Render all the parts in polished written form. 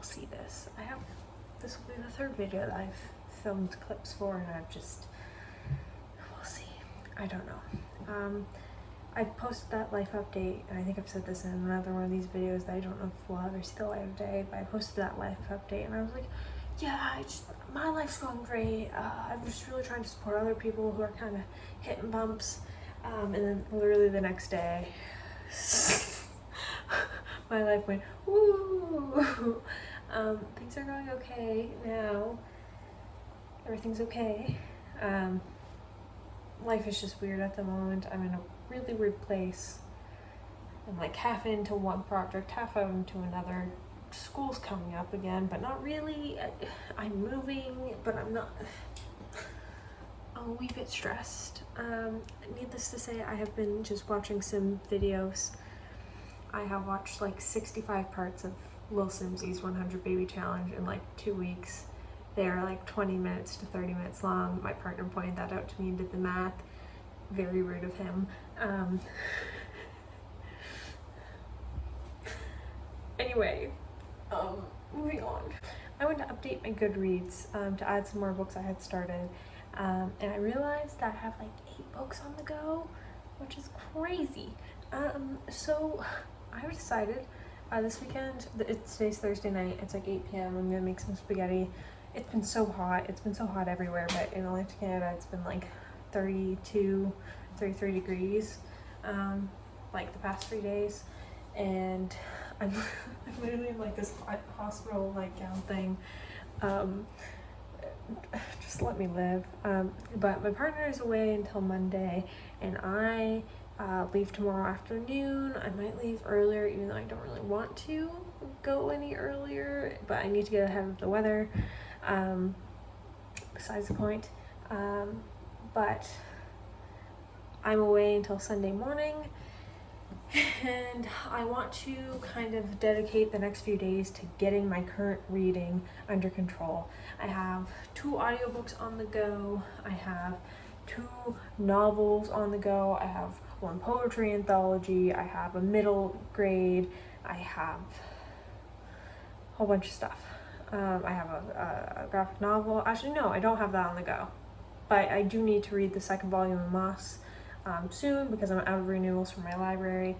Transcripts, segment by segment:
you'll see this. This will be the third video that I've filmed clips for, and we'll see. I don't know. I posted that life update, and I think I've said this in another one of these videos that I don't know if we'll ever see the light of day, but I posted that life update, and I was like, yeah, my life's going great. I'm just really trying to support other people who are kind of hitting bumps. And then literally the next day, my life went, woo! Things are going okay now. Everything's okay. Life is just weird at the moment. I'm in a really weird place. I'm like half into one project, half out into another. School's coming up again, but not really. I'm moving, but I'm not. I'm a wee bit stressed. Needless to say, I have been just watching Sim videos. I have watched like 65 parts of Lil Simsy's 100 Baby Challenge in like 2 weeks. They are like 20 minutes to 30 minutes long. My partner pointed that out to me and did the math. Very rude of him. Anyway, moving on. I went to update my Goodreads to add some more books I had started. And I realized that I have like 8 books on the go, which is crazy. So I've decided this weekend, today's Thursday night, it's like 8 p.m. I'm gonna make some spaghetti. It's been so hot. It's been so hot everywhere, but in Atlantic Canada, it's been like 32, 33 degrees, like the past 3 days. And I'm literally in like this hospital like gown thing. Just let me live. But my partner is away until Monday, and I leave tomorrow afternoon. I might leave earlier, even though I don't really want to go any earlier, but I need to get ahead of the weather. Besides the point. But I'm away until Sunday morning, and I want to kind of dedicate the next few days to getting my current reading under control. I have 2 audiobooks on the go. I have 2 novels on the go. I have 1 poetry anthology. I have a middle grade. I have a whole bunch of stuff. I have a graphic novel. Actually, no, I don't have that on the go. But I do need to read the 2nd volume of Moss soon, because I'm out of renewals from my library.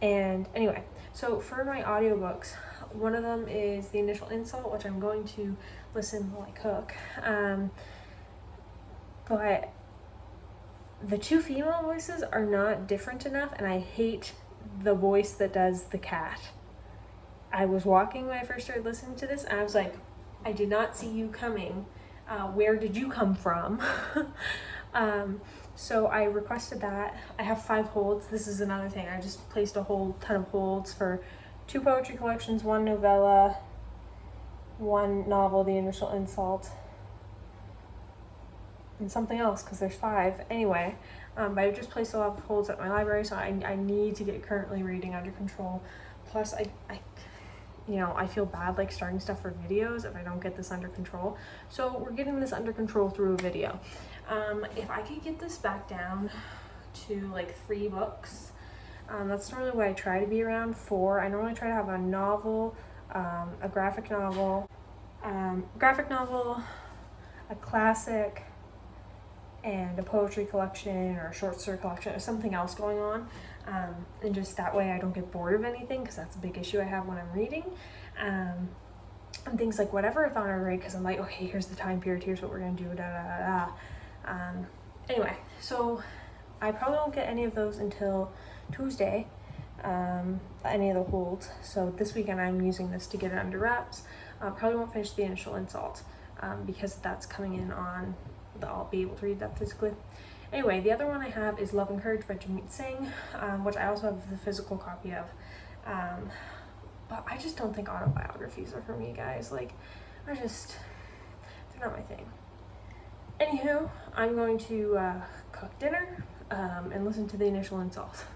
And anyway, so for my audiobooks, one of them is The Initial Insult, which I'm going to listen while I cook. But the 2 female voices are not different enough, and I hate the voice that does the cat. I was walking when I first started listening to this, and I was like, I did not see you coming. Where did you come from? So I requested that. I have 5 holds. This is another thing. I just placed a whole ton of holds for 2 poetry collections, 1 novella, 1 novel, The Initial Insult, and something else, because there's 5. Anyway, but I just placed a lot of holds at my library, so I need to get currently reading under control. Plus, I feel bad like starting stuff for videos if I don't get this under control. So we're getting this under control through a video. If I could get this back down to like 3 books, that's normally what I try to be around. 4. I normally try to have a novel, a graphic novel, a classic, and a poetry collection or a short story collection or something else going on. And just that way I don't get bored of anything, because that's a big issue I have when I'm reading. And things like whatever I thought I read, because I'm like, okay, here's the time period, here's what we're gonna do, da da da da. Anyway, so I probably won't get any of those until Tuesday, any of the holds. So this weekend I'm using this to get it under wraps. Probably won't finish The Initial Insult, because that's coming in on I'll be able to read that physically. Anyway, the other one I have is Love and Courage by Jagmeet Singh, which I also have the physical copy of. But I just don't think autobiographies are for me, guys. Like, they're not my thing. Anywho, I'm going to cook dinner and listen to The Initial Insult.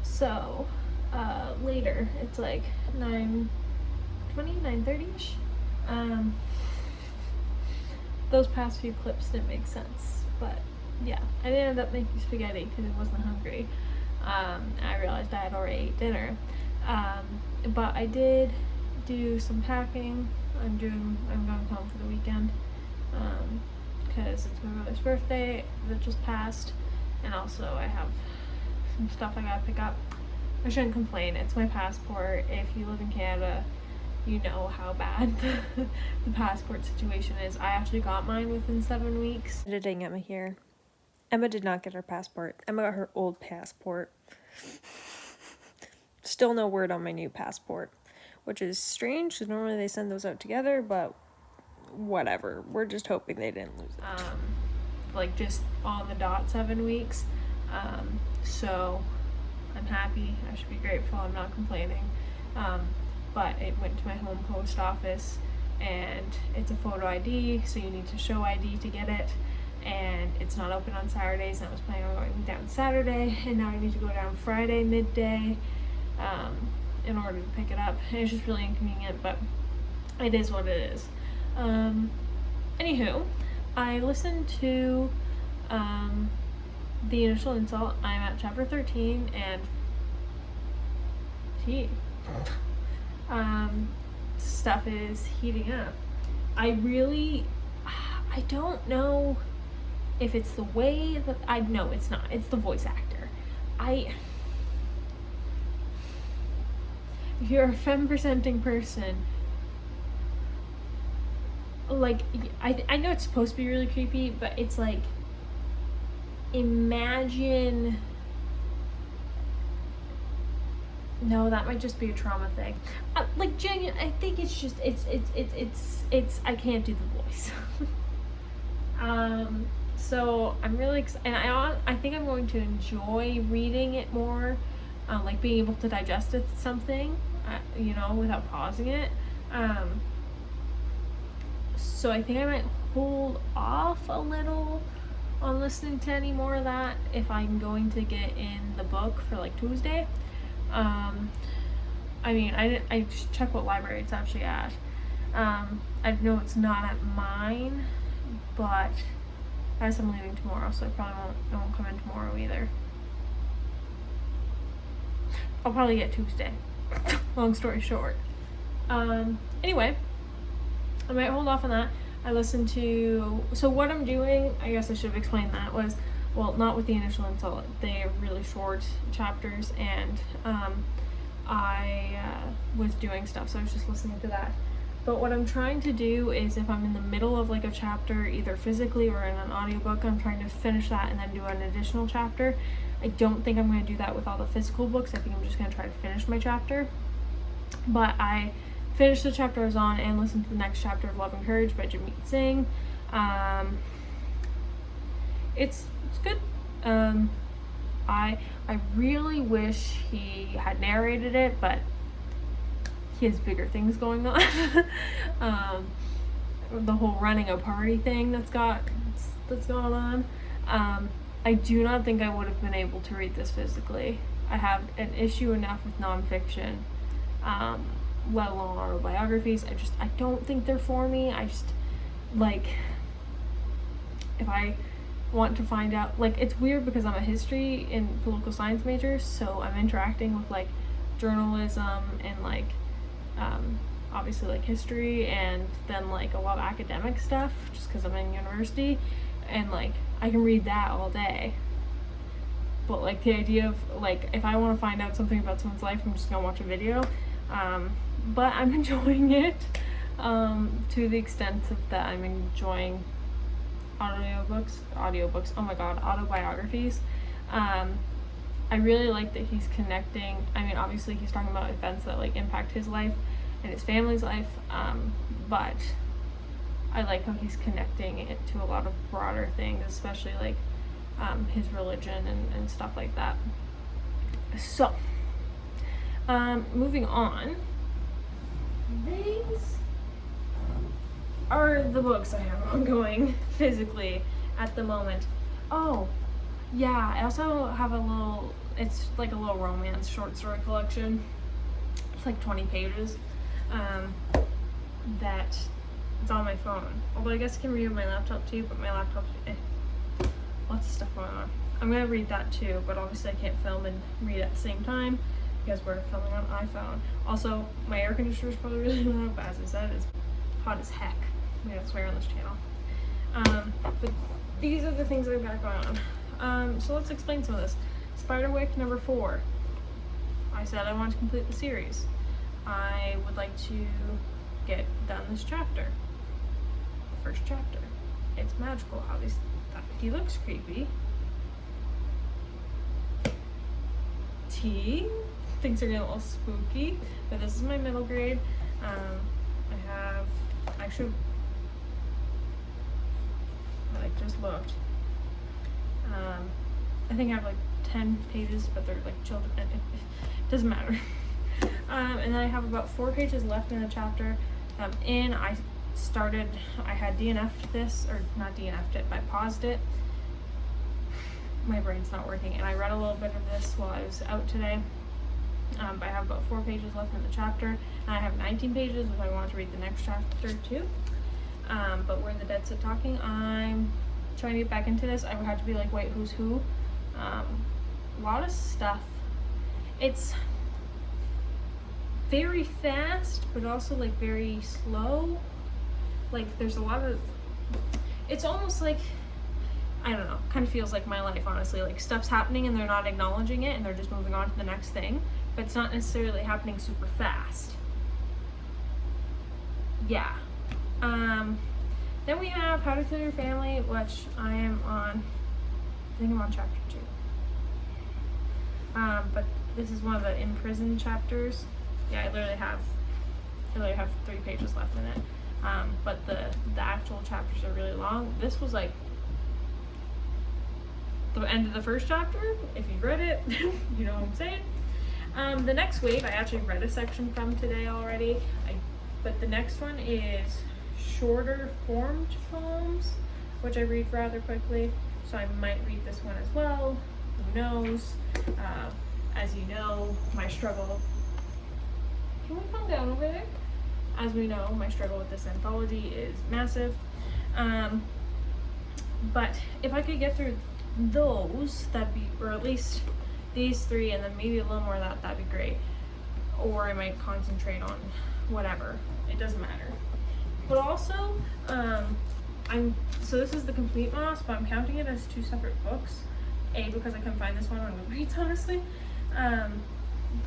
So, later, it's like 9:20, 9:30ish. Those past few clips didn't make sense, but yeah, I ended up making spaghetti because I wasn't hungry. I realized I had already ate dinner. But I did do some packing. I'm going home for the weekend, because it's my mother's birthday that just passed, and also I have some stuff I gotta pick up. I shouldn't complain, it's my passport. If you live in Canada, you know how bad the passport situation is. I actually got mine within 7 weeks. Editing Emma here. Emma did not get her passport. Emma got her old passport. Still no word on my new passport, which is strange because normally they send those out together, but whatever. We're just hoping they didn't lose it. Like just on the dot 7 weeks. So I'm happy. I should be grateful. I'm not complaining. But it went to my home post office, and it's a photo ID, so you need to show ID to get it. And it's not open on Saturdays, and I was planning on going down Saturday, and now I need to go down Friday midday in order to pick it up. And it's just really inconvenient, but it is what it is. Anywho, I listened to The Initial Insult. I'm at chapter 13, and stuff is heating up. I don't know if it's the way that no, it's not. It's the voice actor. If you're a femme presenting person, like, I know it's supposed to be really creepy, but it's like, imagine. No, that might just be a trauma thing. Like, genuine, I think it's just, it's I can't do the voice. So I'm really excited, and I think I'm going to enjoy reading it more, like being able to digest it, something, without pausing it. So I think I might hold off a little on listening to any more of that if I'm going to get in the book for like Tuesday. I just check what library it's actually at. I know it's not at mine, but as I'm leaving tomorrow, so I won't come in tomorrow either. I'll probably get Tuesday. Long story short. Anyway, I might hold off on that. So what I'm doing, I guess I should have explained that, was, well, not with The Initial Insult. They are really short chapters, and I was doing stuff, so I was just listening to that. But what I'm trying to do is, if I'm in the middle of like a chapter, either physically or in an audiobook, I'm trying to finish that and then do an additional chapter. I don't think I'm going to do that with all the physical books. I think I'm just going to try to finish my chapter. But I finished the chapter I was on and listened to the next chapter of Love and Courage by Jagmeet Singh. It's good. I really wish he had narrated it, but he has bigger things going on. The whole running a party thing that's going on. I do not think I would have been able to read this physically. I have an issue enough with nonfiction, let alone autobiographies. I don't think they're for me. If I want to find out, it's weird because I'm a history and political science major, so I'm interacting with journalism and obviously history, and then a lot of academic stuff just because I'm in university, and I can read that all day. But the idea of if I want to find out something about someone's life, I'm just gonna watch a video. But I'm enjoying it to the extent that I'm enjoying audiobooks, oh my god, autobiographies. I really like that he's connecting. Obviously he's talking about events that impact his life and his family's life, but I like how he's connecting it to a lot of broader things, especially his religion and stuff like that. So moving on, these are the books I have ongoing physically at the moment. Oh yeah, I also have it's a little romance short story collection. It's 20 pages that it's on my phone, although I guess I can read on my laptop too, but my laptop, lots of stuff going on. I'm gonna read that too, but obviously I can't film and read at the same time because we're filming on iPhone. Also, my air conditioner is probably really loud, but as I said, it's hot as heck. We don't swear on this channel. But these are the things that I've got going on. So let's explain some of this. Spiderwick number 4. I said I want to complete the series. I would like to get done this chapter. The first chapter. It's magical how he looks creepy. T, things are getting a little spooky, but this is my middle grade. I just looked. I think I have like 10 pages, but they're like children. It doesn't matter. And then I have about 4 pages left in the chapter. I had DNF'd this, or not DNF'd it, but I paused it. My brain's not working, and I read a little bit of this while I was out today. But I have about 4 pages left in the chapter, and I have 19 pages if I want to read the next chapter too. But we're in the dead set talking. I'm trying to get back into this. I would have to be like, wait, who's who? A lot of stuff. It's very fast, but also like very slow. Like there's a lot of, it's almost like, I don't know, kind of feels like my life, honestly. Like stuff's happening and they're not acknowledging it and they're just moving on to the next thing, but it's not necessarily happening super fast. Yeah. Then we have How to Kill Your Family, which I think I'm on chapter 2. But this is one of the in prison chapters. Yeah, I literally have 3 pages left in it. But the actual chapters are really long. This was like the end of the first chapter. If you've read it, you know what I'm saying. The next wave, I actually read a section from today already. But the next one is shorter formed poems, which I read rather quickly. So I might read this one as well. Who knows? As you know, my struggle. Can we calm down over there? As we know, my struggle with this anthology is massive. But if I could get through those, that'd be, or at least these 3, and then maybe a little more of that'd be great. Or I might concentrate on whatever. It doesn't matter. But also, so this is the Complete Moss, but I'm counting it as 2 separate books. Because I couldn't find this one on Goodreads, honestly.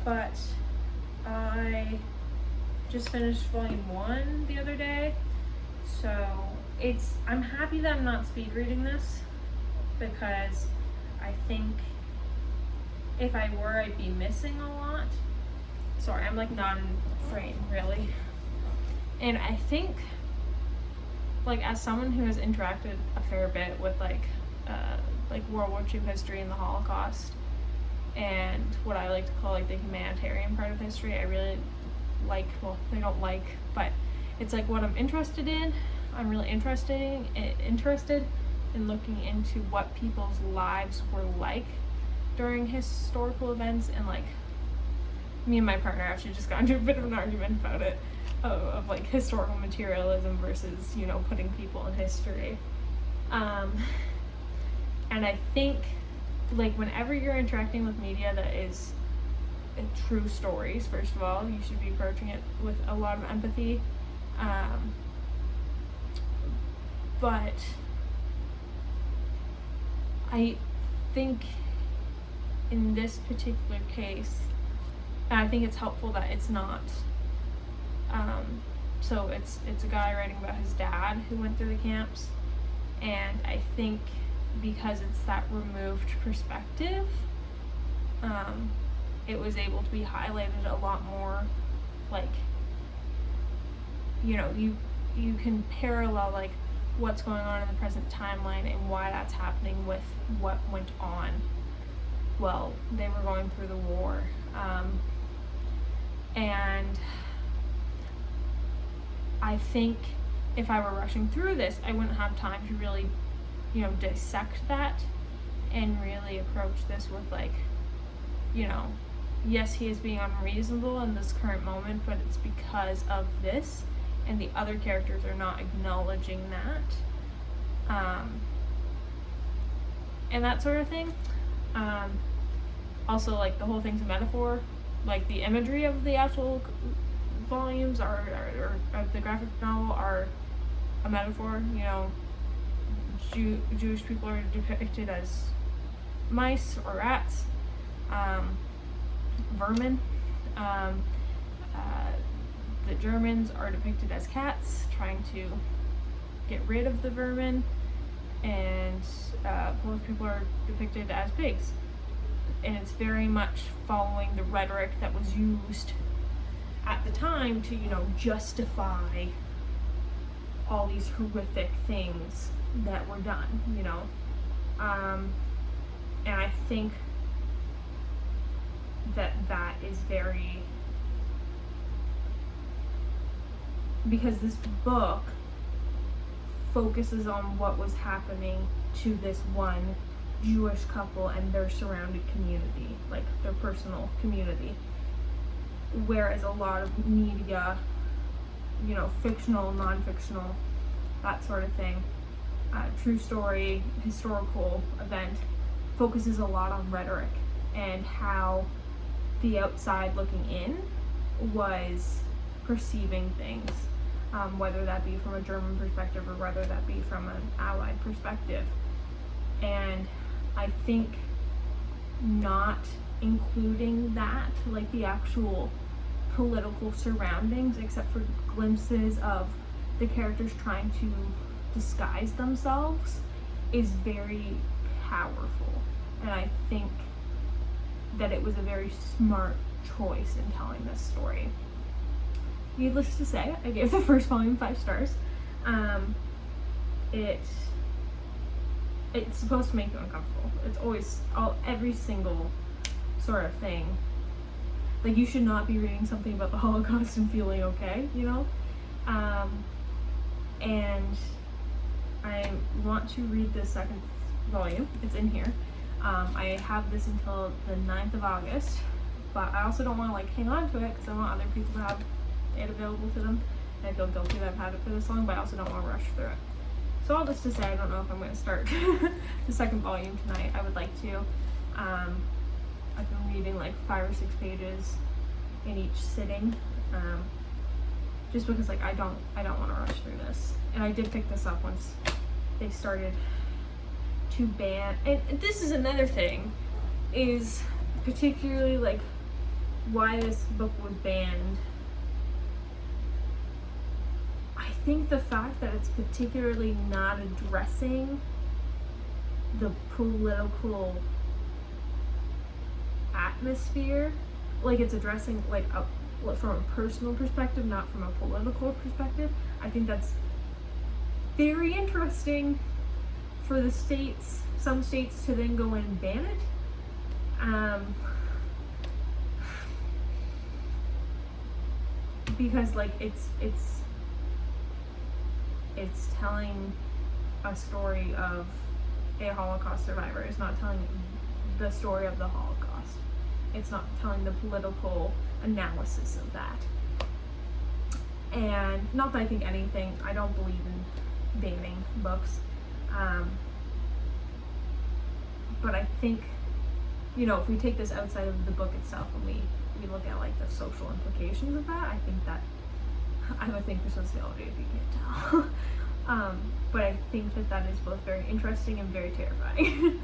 But I just finished volume 1 the other day, so I'm happy that I'm not speed reading this, because I think if I were, I'd be missing a lot. Sorry, I'm like not in frame really. And I think, like, as someone who has interacted a fair bit with like World War II history and the Holocaust, and what I like to call like the humanitarian part of history, I really like, well, they don't like, but it's like what I'm interested in. I'm really interested in looking into what people's lives were like during historical events, and like me and my partner actually just got into a bit of an argument about it, of like historical materialism versus, you know, putting people in history. And I think, like, whenever you're interacting with media that is true stories, first of all, you should be approaching it with a lot of empathy. But I think in this particular case, I think it's helpful that it's not, so it's a guy writing about his dad who went through the camps, and I think because it's that removed perspective, it was able to be highlighted a lot more. Like, you know, you can parallel like what's going on in the present timeline and why that's happening with what went on while they were going through the war. And I think if I were rushing through this, I wouldn't have time to really, you know, dissect that and really approach this with like, you know, yes, he is being unreasonable in this current moment, but it's because of this, and the other characters are not acknowledging that, and that sort of thing. Also, like, the whole thing's a metaphor, like the imagery of the actual volumes or of the graphic novel are a metaphor. You know, Jewish people are depicted as mice or rats, vermin. The Germans are depicted as cats, trying to get rid of the vermin, and Polish people are depicted as pigs. And it's very much following the rhetoric that was used at the time to, you know, justify all these horrific things that were done, you know. And I think that is very, because this book focuses on what was happening to this one Jewish couple and their surrounding community, like their personal community. Whereas a lot of media, you know, fictional, non-fictional, that sort of thing, true story, historical event, focuses a lot on rhetoric and how the outside looking in was perceiving things, whether that be from a German perspective or whether that be from an Allied perspective. And I think not including that, like the actual political surroundings, except for glimpses of the characters trying to disguise themselves, is very powerful. And I think that it was a very smart choice in telling this story. Needless to say, I gave the first volume 5 stars. It's supposed to make you uncomfortable. It's always, every single sort of thing. Like, you should not be reading something about the Holocaust and feeling okay, you know? And I want to read the second volume. It's in here. I have this until the 9th of August, but I also don't want to, like, hang on to it because I want other people to have it available to them. And I feel guilty that I've had it for this long, but I also don't want to rush through it. So all this to say, I don't know if I'm going to start the second volume tonight. I would like to. I've been reading like 5 or 6 pages in each sitting, just because like I don't want to rush through this. And I did pick this up once they started to ban. And this is another thing, is particularly like why this book was banned. I think the fact that it's particularly not addressing the political atmosphere, like it's addressing like from a personal perspective, not from a political perspective. I think that's very interesting for the states, some states, to then go and ban it. Because like it's telling a story of a Holocaust survivor. It's not telling the story of the Holocaust. It's not telling the political analysis of that. And not that I think anything, I don't believe in banning books. But I think, you know, if we take this outside of the book itself and we look at like the social implications of that, I think that, I have a thing for sociology if you can't tell. But I think that is both very interesting and very terrifying.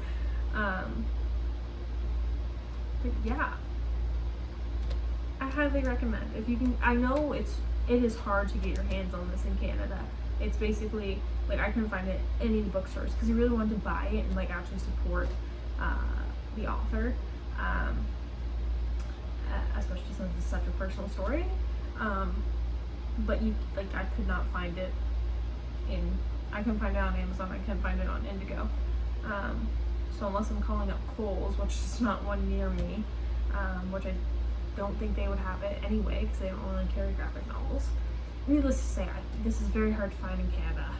But yeah, I highly recommend. If you can, I know it is hard to get your hands on this in Canada. It's basically, like, I couldn't find it in any bookstores because I really wanted to buy it and like actually support the author, especially since it's such a personal story. But I could not find it I couldn't find it on Amazon, I couldn't find it on Indigo. So unless I'm calling up Kohl's, which is not one near me, which I don't think they would have it anyway because they don't really carry graphic novels. Needless to say, this is very hard to find in Canada.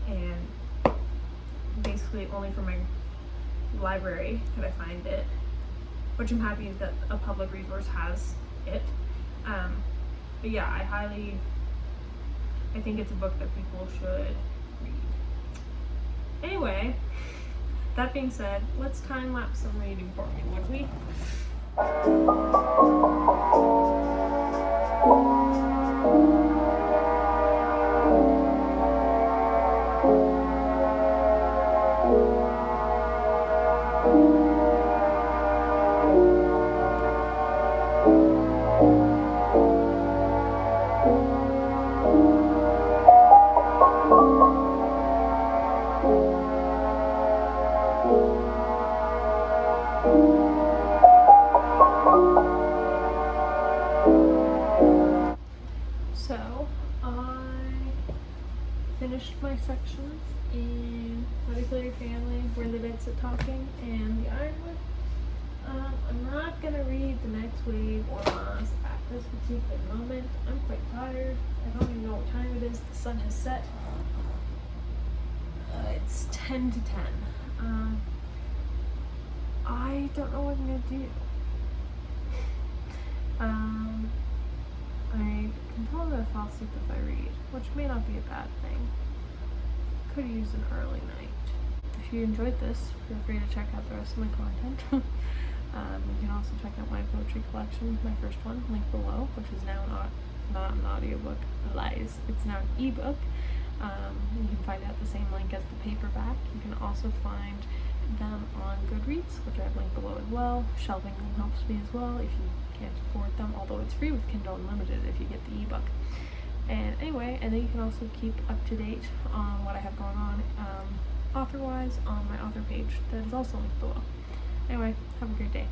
And basically only from my library could I find it, which I'm happy that a public resource has it. But yeah, I think it's a book that people should read. Anyway, that being said, let's time lapse some reading for me, would we? So, I finished my sections in How to Kill Your Family, Where the Dead Sit Talking, and The Ironwood. I'm not gonna read The Next Wave or Mars at this particular moment. I'm quite tired. I don't even know what time it is. The sun has set. It's 10 to 10. I don't know what I'm gonna do. I can tell I'm gonna fall asleep if I read, which may not be a bad thing. Could use an early night. If you enjoyed this, feel free to check out the rest of my content. You can also check out my poetry collection, my first one, linked below, which is now not an audiobook. Lies. It's now an ebook. You can find out the same link as the paperback. You can also find them on Goodreads, which I have linked below as well. Shelving them helps me as well if you can't afford them, although it's free with Kindle Unlimited if you get the ebook. And anyway, and then you can also keep up to date on what I have going on author-wise on my author page that is also linked below. Anyway, have a great day.